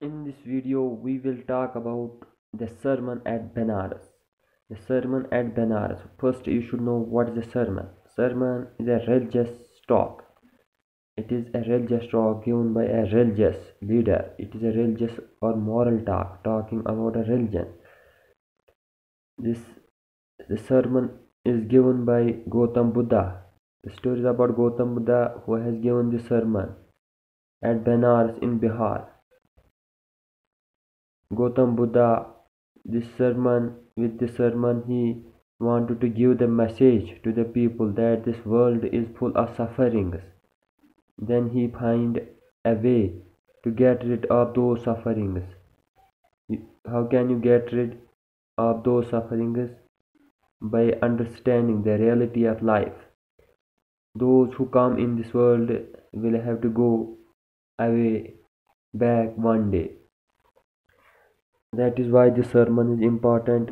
In this video, we will talk about the sermon at Benares. The sermon at Benares. First, you should know what is a sermon. Sermon is a religious talk. It is a religious talk given by a religious leader. It is a religious or moral talk talking about a religion. This the sermon is given by Gautam Buddha. The story is about Gautam Buddha who has given the sermon at Benares in Bihar. Gautam Buddha, with this sermon, he wanted to give the message to the people that this world is full of sufferings. Then he find a way to get rid of those sufferings. How can you get rid of those sufferings? By understanding the reality of life. Those who come in this world will have to go away back one day. That is why this sermon is important.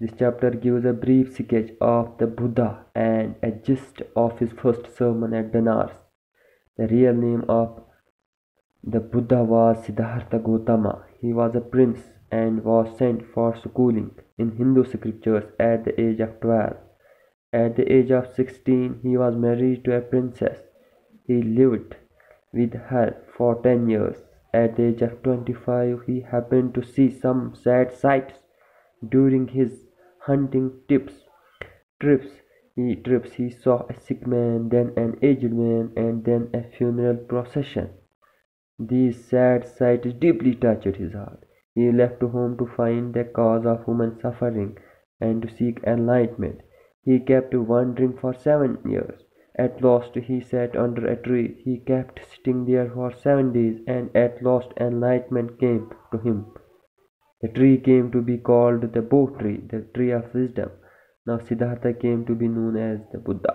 This chapter gives a brief sketch of the Buddha and a gist of his first sermon at Benares. The real name of the Buddha was Siddhartha Gautama. He was a prince and was sent for schooling in Hindu scriptures at the age of 12. At the age of 16, he was married to a princess. He lived with her for 10 years. At the age of 25, he happened to see some sad sights during his hunting trips. He saw a sick man, then an aged man, and then a funeral procession. These sad sights deeply touched his heart. He left home to find the cause of human suffering and to seek enlightenment. He kept wandering for 7 years. At last he sat under a tree. He kept sitting there for 7 days, and at last enlightenment came to him. The tree came to be called the Bo tree, the tree of wisdom. Now Siddhartha came to be known as the Buddha.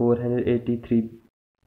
483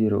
0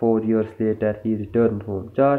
4 years later he returned home। 4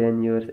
10 years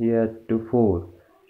heretofore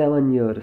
7 years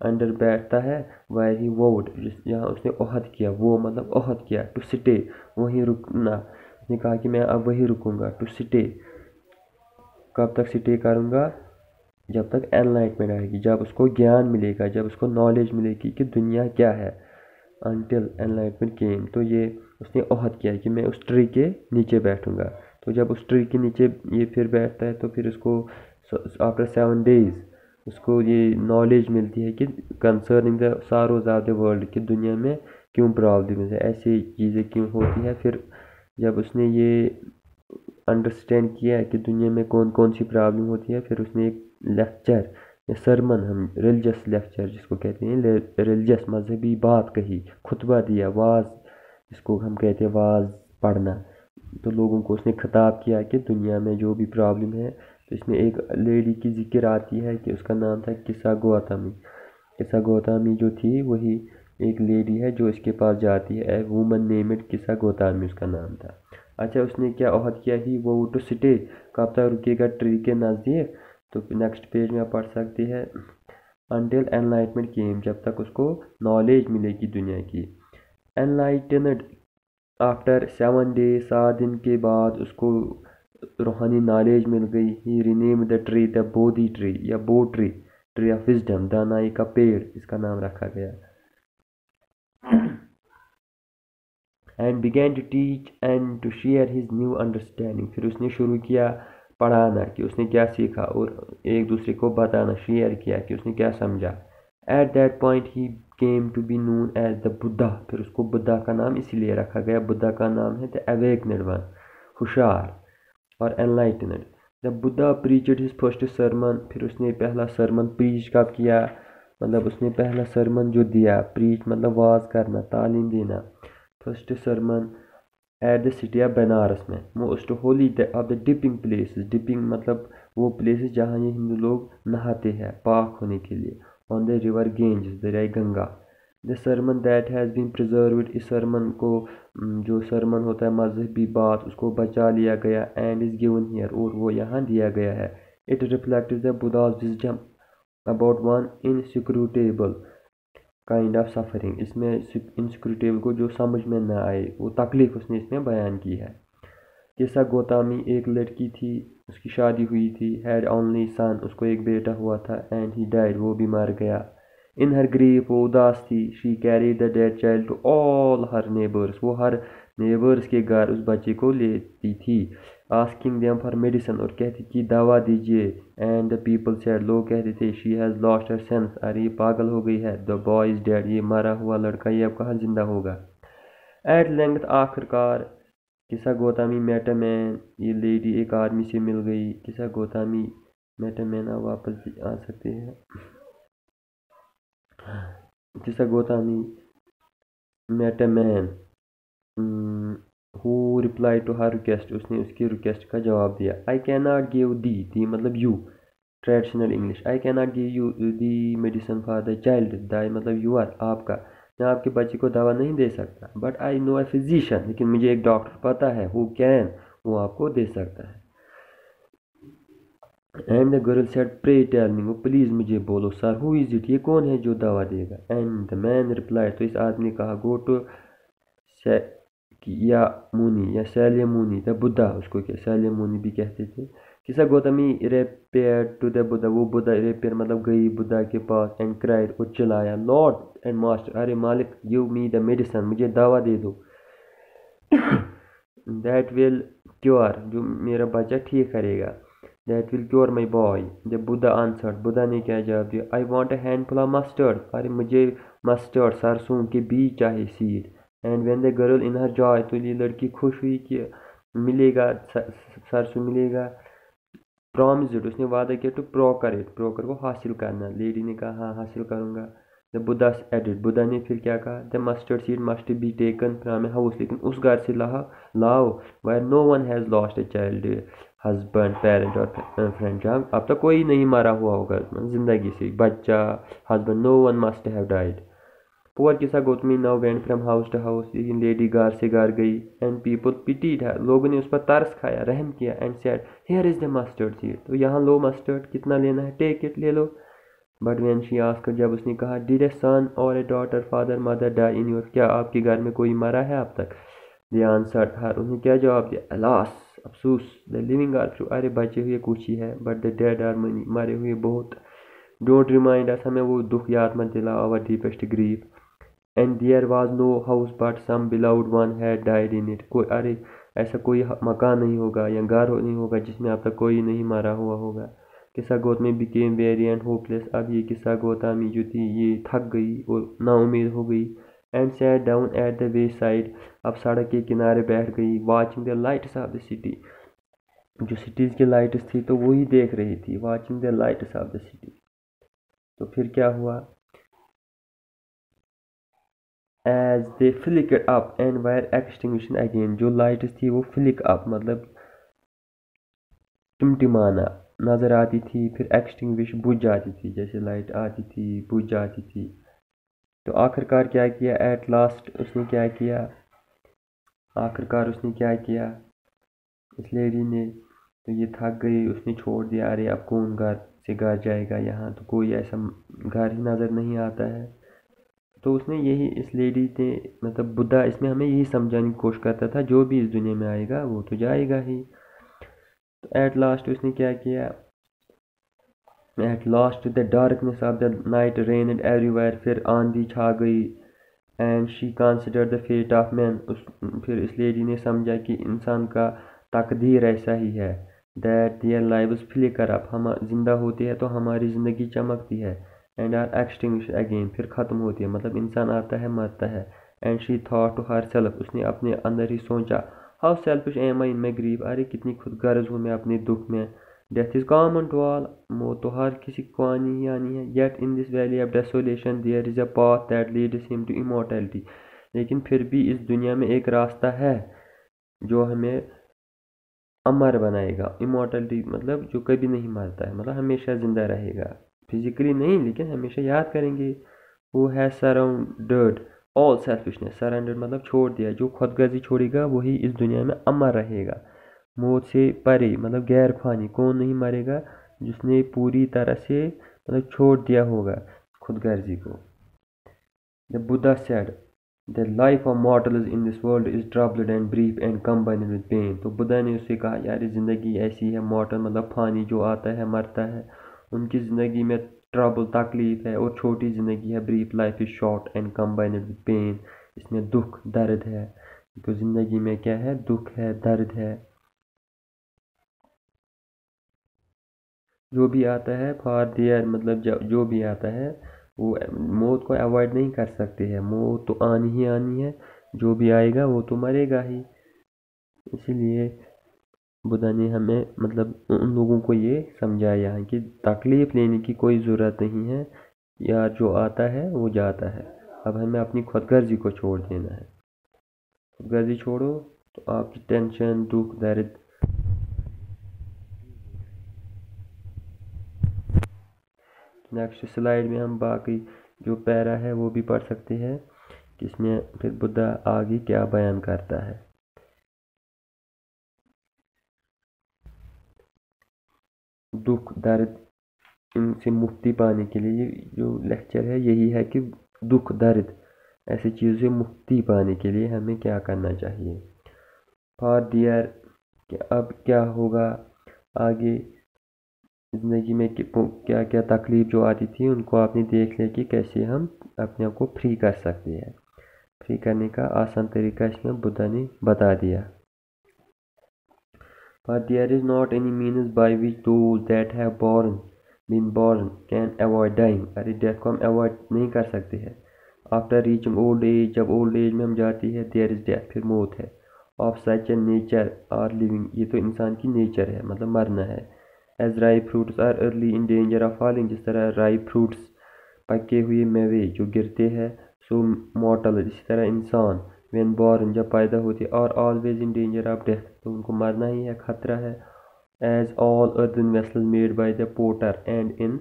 under بیٹھتا ہے wire he would جہاں اس نے عہد کیا، وہ مطلب عہد کیا، ٹو سٹے وہیں رکنا، اس نے کہا کہ میں اب وہیں رکوں گا، ٹو سٹے کب تک سٹے کروں گا، جب تک انلائٹمنٹ آئے گی، جب اس کو گیان ملے گا، جب اس کو نالج ملے گی کہ دنیا کیا ہے، انٹل انلائٹمنٹ کیم، تو یہ اس نے عہد کیا کہ میں اس ٹری کے نیچے بیٹھوں گا، تو جب اس ٹری کے نیچے یہ پھر بیٹھتا ہے تو پھر اس کو آفٹر 7 days اس کو یہ نالج ملتی ہے کہ concerning the sorrows of the world کہ دنیا میں کیوں پرابلمز ہے، ایسی چیزیں کیوں ہوتی ہے۔ پھر جب اس نے یہ انڈرسٹینڈ کیا ہے کہ دنیا میں کون کون سی پرابلم ہوتی ہے، پھر اس نے ایک لیکچر یا سرمن، ہم ریلیجس لیکچر جس کو کہتے ہیں، ریلیجس مذہبی بات کہی، خطبہ دیا، واز جس کو ہم کہتے ہیں واز پڑھنا، تو لوگوں کو اس نے خطاب کیا کہ دنیا میں جو بھی پرابلم ہے، تو اس میں ایک لیڈی کی ذکر آتی ہے کہ اس کا نام تھا کسا گوتمی۔ کسا گوتمی جو تھی وہی ایک لیڈی ہے جو اس کے پاس جاتی ہے، اے وومن نیمڈ کسا گوتمی اس کا نام تھا۔ اچھا اس نے کیا عہد کیا ہی وہ ٹو سٹے، کب تک رکے گا ٹری کے نزدیک، تو نیکسٹ پیج میں آپ پڑھ سکتے ہیں انٹل انلائٹمنٹ کیم، جب تک اس کو نالج ملے گی دنیا کی۔ انلائٹنڈ آفٹر 7 days، 7 دن کے بعد اس کو روحانی نالج مل گئی، he renamed the tree the Bodhi tree یا Bo tree, tree of wisdom, دانائی کا پیڑ اس کا نام رکھا گیا۔ And began to teach and to share his new understanding، پھر اس نے شروع کیا پڑھانا کہ اس نے کیا سیکھا اور ایک دوسرے کو بتانا، شیئر کیا کہ اس نے کیا سمجھا۔ ایٹ دیٹ پوائنٹ ہی came to be known as the Buddha، پھر اس کو بدھا کا نام اسی لیے رکھا گیا، بدھا کا نام ہے the awakened one، ہوشیار اور enlightened۔ The Buddha preached his first sermon، پھر اس نے پہلا سرمن پریچ کب کیا، مطلب اس نے پہلا سرمن جو دیا، پریچ مطلب واز کرنا، تعلیم دینا، first sermon at the city of Banaras میں، most holy of the dipping places, dipping مطلب وہ پلیسز جہاں یہ ہندو لوگ نہاتے ہیں پاک ہونے کے لیے، آن دا ریور گینجز، دریائے گنگا۔ دا sermon that has been پریزروڈ، us sermon کو جو سرمن ہوتا ہے مذہبی بات اس کو بچا لیا گیا، اینڈ از گیون ہیئر، اور وہ یہاں دیا گیا ہے۔ It reflects the Buddha's wisdom about one inescapable kind of suffering, اس میں انسیکیورٹیبل کو جو سمجھ میں نہ آئے وہ تکلیف اس نے اس میں بیان کی ہے۔ کیسا گوتامی ایک لڑکی تھی، اس کی شادی ہوئی تھی، ہیڈ اونلی سن، اس کو ایک بیٹا ہوا تھا، اینڈ ہی ڈائڈ، وہ بھی مر گیا۔ ان ہر گریف، وہ اداس تھی، she carried the dead child to all her neighbours, وہ ہر نیبرس کے گھر اس بچے کو لیتی تھی، آسکنگ دیم فار میڈیسن، اور کہتی کہ دوا دیجیے، اینڈ دا پیپل سیڈ، لوگ کہتے تھے she has lost her sense, ارے یہ پاگل ہو گئی ہے، دا بوائے از ڈیڈ، یہ مرا ہوا لڑکا یہ اب کہاں زندہ ہوگا۔ ایٹ لینگتھ، آخر کار، کسا گوتامی میٹ اے مین، یہ لیڈی ایک آدمی سے مل گئی، کسا گوتامی میٹ اے مین، واپس آ سکتے ہیں، Kisa Gotami met a man who replied to her request، اس نے اس کی ریکویسٹ کا جواب دیا۔ I cannot give دی مطلب you, traditional English, I cannot give you the medicine for the child، die مطلب یو آر، آپ کا، میں آپ کے بچے کو دوا نہیں دے سکتا، but I know a physician، لیکن مجھے ایک ڈاکٹر پتا ہے، who can، وہ آپ کو دے سکتا ہے۔ And the girl said pray tell me، وہ پلیز مجھے بولو سر، who is it، یہ کون ہے جو دوا دے گا۔ اینڈ دا مین replied، تو اس آدمی نے کہا go to یا مونی یا سیلیمونی دا بدھا، اس کو کیا سیلیمونی بھی کہتے تھے۔ کسا Gautami repair to the Buddha, وہ بدھا ریپیئر مطلب گئی بدھا کے پاس، اینڈ کرائڈ، اور چلایا، lord and master, array Malik, give me the medicine, مجھے دوا دے دو، دیٹ ول کیور، جو میرا بچہ ٹھیک کرے گا، that will cure my boy. The Buddha answered, Buddha نے کیا جواب دیا، I want a handful of mustard, ارے مجھے مسٹرڈ سرسوں کے بیج چاہیے، seed. And when the girl in her joy, تو یہ لڑکی خوش ہوئی کہ ملے گا سرسوں ملے گا، پرومسڈ، اس نے وعدہ کیا ٹو پروکر اٹ، پروکر کو حاصل کرنا، لیڈی نے کہا ہاں حاصل کروں گا۔ دا بدھا ایڈڈ، بدھا نے پھر کیا کہا، the mustard seed must be taken from a house, لیکن اس گھر سے لاؤ where no one has lost a child, husband, parent اور فرینڈ، جہاں اب تک کوئی نہیں مارا ہوا ہوگا زندگی سے، بچہ، husband, no one must have died. Poor Kisa Gotami now went from house to house, لیکن لیڈی گھر سے گھر گئی، اینڈ پیپل پیٹیڈ ہر، لوگوں نے اس پر ترس کھایا، رحم کیا، and said here is the mustard seed, تو یہاں لو مسٹرڈ، کتنا لینا ہے، ٹیک اٹ، لے لو۔ بٹ وین شی آسکر جب اس نے کہا ڈیڈ اے سن اور a daughter father mother dye in your کیا آپ کے گھر میں کوئی مرا ہے اب تک؟ دی آنسرڈ ہر انہوں نے کیا جواب دیا الاس افسوس دا لیونگ آر فیو ارے بچے ہوئے کچھ ہی ہے بٹ دا ڈیڈ آر منی مرے ہوئے بہت ڈونٹ ریمائنڈ اس ہمیں وہ دکھ یاد مت دلا our deepest grief and there was no house but some beloved one had died in it کوئی ارے ایسا کوئی مکان نہیں ہوگا یا گھر نہیں ہوگا جس میں اب تک کوئی نہیں مارا ہوا ہوگا. قصہ Gautami became very and hope لیس اب یہ قصہ گوتمی جو تھی یہ تھک گئی اور نا امید ہو گئی. And sat down at the wayside اب سڑک کے کنارے بیٹھ گئی watching the lights of the city جو سٹیز کی لائٹس تھی تو وہی دیکھ رہی تھی watching the lights of the city. تو پھر کیا ہوا as they flickered up and were extinguished again جو لائٹس تھی وہ فلک اپ مطلب ٹمٹمانا نظر آتی تھی پھر ایکسٹنگوش بجھ جاتی تھی جیسے لائٹ آتی تھی بجھ جاتی تھی. تو آخر کار کیا کیا ایٹ لاسٹ اس نے کیا کیا آخر کار اس نے کیا کیا اس لیڈی نے تو یہ تھک گئی اس نے چھوڑ دیا ارے اب کون گھر سے گھر جائے گا یہاں تو کوئی ایسا گھر ہی نظر نہیں آتا ہے. تو اس نے یہی اس لیڈی نے مطلب بدھا اس میں ہمیں یہی سمجھانے کی کوشش کرتا تھا جو بھی اس دنیا میں آئے گا وہ تو جائے گا ہی. تو ایٹ لاسٹ اس نے کیا کیا at last the darkness of the night reigned everywhere پھر آندھی چھا گئی and she consider the fate of men پھر اس لیڈی نے سمجھا کہ انسان کا تقدیر ایسا ہی ہے دیٹ دیئر لائفز فلیکر اپ ہم زندہ ہوتے ہیں تو ہماری زندگی چمکتی ہے اینڈ آر ایکسٹنگوش اگین پھر ختم ہوتی ہے مطلب انسان آتا ہے مرتا ہے. And she thought to herself اس نے اپنے اندر ہی سوچا how selfish am I in my grief ارے کتنی خود غرض ہوں میں اپنے دکھ میں. Death is common to all موت تو ہر کسی کو آنی ہی آنی ہے. Yet in this valley of desolation there is a path that leads him to immortality لیکن پھر بھی اس دنیا میں ایک راستہ ہے جو ہمیں امر بنائے گا. امورٹلٹی مطلب جو کبھی نہیں مرتا ہے مطلب ہمیشہ زندہ رہے گا فزیکلی نہیں لیکن ہمیشہ یاد کریں گے. وہ ہے سراؤنڈڈ آل سیلفشنس سراؤنڈڈ مطلب چھوڑ دیا جو خود غرضی چھوڑے گا وہی اس دنیا میں امر رہے گا. موت سے پرے مطلب غیر فانی کون نہیں مرے گا جس نے پوری طرح سے مطلب چھوڑ دیا ہوگا خود غرضی کو. The Buddha said the life of mortals in this world is troubled and brief and combined with pain. تو بدھا نے اسے کہا یار زندگی ایسی ہے مورٹل مطلب فانی جو آتا ہے مرتا ہے ان کی زندگی میں ٹربل تکلیف ہے اور چھوٹی زندگی ہے brief life is short and combined with pain اس میں دکھ درد ہے. تو زندگی میں کیا ہے دکھ ہے درد ہے جو بھی آتا ہے فار دیئر مطلب جو بھی آتا ہے وہ موت کو اوائڈ نہیں کر سکتے ہیں موت تو آنی ہی آنی ہے جو بھی آئے گا وہ تو مرے گا ہی. اسی لیے بدھا نے ہمیں مطلب ان لوگوں کو یہ سمجھایا ہے کہ تکلیف لینے کی کوئی ضرورت نہیں ہے یا جو آتا ہے وہ جاتا ہے. اب ہمیں اپنی خود غرضی کو چھوڑ دینا ہے. خود غرضی چھوڑو تو آپ کی ٹینشن دکھ درد. نیکسٹ سلائیڈ میں ہم باقی جو پیرا ہے وہ بھی پڑھ سکتے ہیں کہ اس میں پھر بدھا آگے کیا بیان کرتا ہے. دکھ درد ان سے مکتی پانے کے لیے جو لیکچر ہے یہی ہے کہ دکھ درد ایسی چیزوں سے مکتی پانے کے لیے ہمیں کیا کرنا چاہیے. فار دیئر کہ اب کیا ہوگا آگے زندگی میں کیا کیا تکلیف جو آتی تھی ان کو آپ نے دیکھ لیا کہ کیسے ہم اپنے آپ کو فری کر سکتے ہیں. فری کرنے کا آسان طریقہ اس میں بدھا نے بتا دیا. But there is not any means by which those that have been born can avoid dying. Array death کو ہم اوائڈ نہیں کر سکتے ہیں. After reaching old age جب اولڈ ایج میں ہم جاتی ہے there is death پھر موت ہے. Of such a nature are living یہ تو انسان کی نیچر ہے مطلب مرنا ہے. As ripe fruits are early in danger of falling جس طرح ripe fruits پکے ہوئے میوے جو گرتے ہیں so mortal اسی طرح انسان when born جب پیدا ہوتے اور always in danger of death تو ان کو مرنا ہی ہے خطرہ ہے. As all earthen vessels made by the potter and in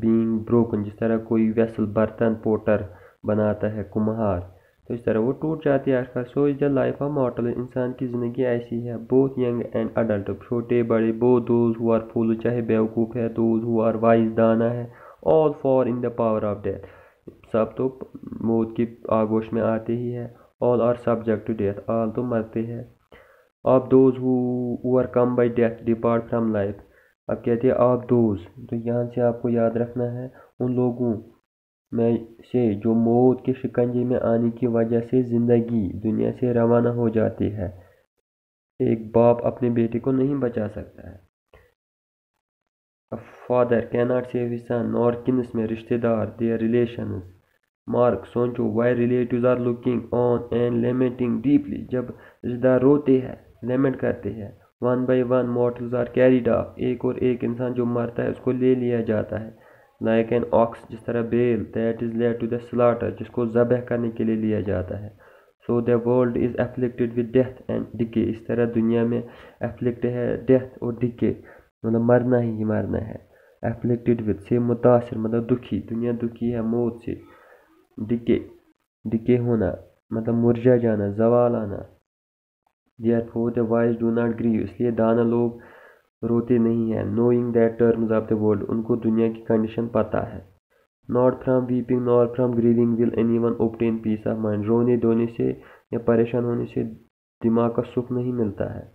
being broken جس طرح کوئی ویسل برتن پوٹر بناتا ہے کمہار تو اس طرح وہ ٹوٹ جاتی ہے آخر. So is the life of mortal انسان کی زندگی ایسی ہے both young and adult چھوٹے بڑے both those who are foolish چاہے بیوقوف ہے those who are wise دانا ہے all fall in the power of death. سب تو موت کی آگوش میں آتے ہی ہے. all are subject to death. all تو مرتے ہیں. of those who overcome by death depart from life. اب کہتے ہیں of those، تو یہاں سے آپ کو یاد رکھنا ہے ان لوگوں میں سے جو موت کے شکنجے میں آنے کی وجہ سے زندگی دنیا سے روانہ ہو جاتی ہے. ایک باپ اپنے بیٹے کو نہیں بچا سکتا ہے. A father cannot save his son nor kinsmen رشتہ دار their relations. مارک سوچو why relatives are looking on and lamenting deeply. جب رشتہ دار روتے ہیں لیمنٹ کرتے ہیں. one by one mortals are carried off. ایک اور ایک انسان جو مرتا ہے اس کو لے لیا جاتا ہے. like an ox جس طرح بیل that is led to the slaughter جس کو ذبح کرنے کے لیے لیا جاتا ہے. so the world is afflicted with death and decay. اس طرح دنیا میں afflict ہے death اور decay، مطلب مرنا ہی مرنا ہے. afflicted with سے متاثر مطلب دکھی، دنیا دکھی ہے موت سے. decay ہونا مطلب مرجا جانا، زوال آنا. therefore the wise do not grieve. اس لیے دانا لوگ روتے نہیں ہیں. knowing that terms of the world ان کو دنیا کی کنڈیشن پتہ ہے. not from weeping nor from grieving will anyone obtain peace of mind. رونے دھونے سے یا پریشان ہونے سے دماغ کا سکھ نہیں ملتا ہے.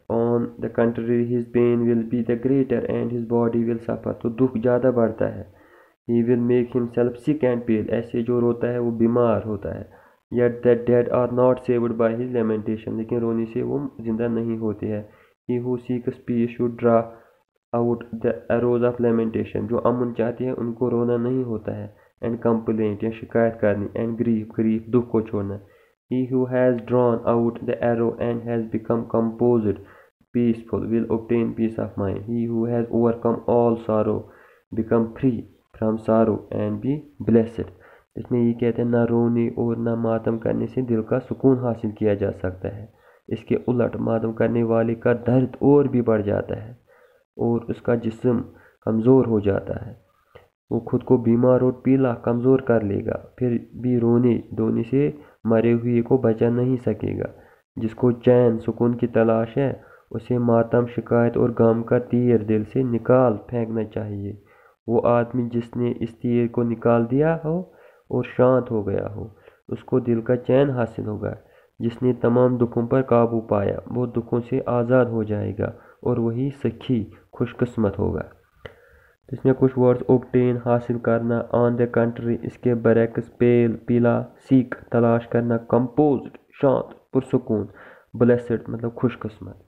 on the contrary his pain will be the greater and his body will suffer. تو دکھ زیادہ بڑھتا ہے. he will make himself sick and pale. ایسے جو روتا ہے وہ بیمار ہوتا ہے. yet the dead are not saved by his lamentation. لیکن رونے سے وہ زندہ نہیں ہوتے ہیں. he who seeks peace should draw out the arrows of lamentation. جو امن چاہتے ہیں ان کو رونا نہیں ہوتا ہے. and complaint یا شکایت کرنی. and grief دکھ کو چھوڑنا. he who has drawn out the arrow and has become composed peaceful will obtain peace of mind. he who has overcome all sorrow become free from sorrow and be blessed. اس میں یہ کہتے ہیں نہ رونے اور نہ ماتم کرنے سے دل کا سکون حاصل کیا جا سکتا ہے. اس کے الٹ ماتم کرنے والے کا درد اور بھی بڑھ جاتا ہے اور اس کا جسم کمزور ہو جاتا ہے. وہ خود کو بیمار اور پیلا کمزور کر لے گا. پھر بھی رونے دھونے سے مرے ہوئے کو بچا نہیں سکے گا. جس کو چین سکون کی تلاش ہے اسے ماتم شکایت اور غم کا تیر دل سے نکال پھینکنا چاہیے. وہ آدمی جس نے اس تیر کو نکال دیا ہو اور شانت ہو گیا ہو اس کو دل کا چین حاصل ہوگا. جس نے تمام دکھوں پر قابو پایا وہ دکھوں سے آزاد ہو جائے گا اور وہی سکھی خوش قسمت ہوگا. اس میں کچھ ورڈز اوبٹین حاصل کرنا، آن دا کنٹری اس کے برعکس پیل پیلا، سیک تلاش کرنا، کمپوزڈ شانت پرسکون، بلیسڈ مطلب خوش قسمت.